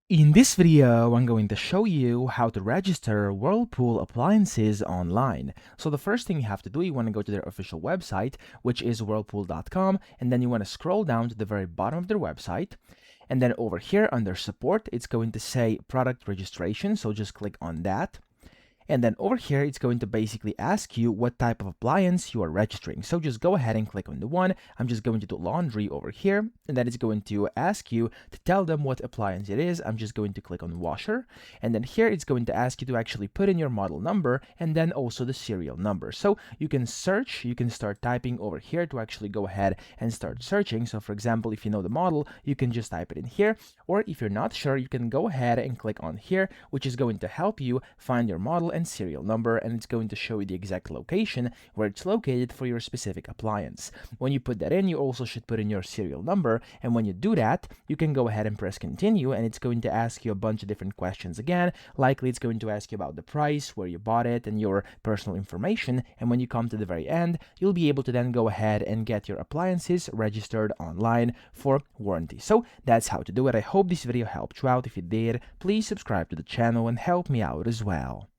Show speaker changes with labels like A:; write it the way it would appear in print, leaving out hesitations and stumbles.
A: In this video, I'm going to show you how to register Whirlpool appliances online. So the first thing you have to do, you want to go to their official website, which is whirlpool.com, and then you want to scroll down to the very bottom of their website. And then over here under support, it's going to say product registration, so just click on that. And then over here, it's going to basically ask you what type of appliance you are registering. So just go ahead and click on the one. I'm just going to do laundry over here. And then it's going to ask you to tell them what appliance it is. I'm just going to click on washer. And then here, it's going to ask you to actually put in your model number and then also the serial number. So you can search, you can start typing over here to actually go ahead and start searching. So for example, if you know the model, you can just type it in here. Or if you're not sure, you can go ahead and click on here, which is going to help you find your model and serial number, and it's going to show you the exact location where it's located for your specific appliance. When you put that in, you also should put in your serial number, and when you do that, you can go ahead and press continue, and it's going to ask you a bunch of different questions again. Likely it's going to ask you about the price, where you bought it, and your personal information, and when you come to the very end, you'll be able to then go ahead and get your appliances registered online for warranty. So that's how to do it. I hope this video helped you out. If it did, please subscribe to the channel and help me out as well.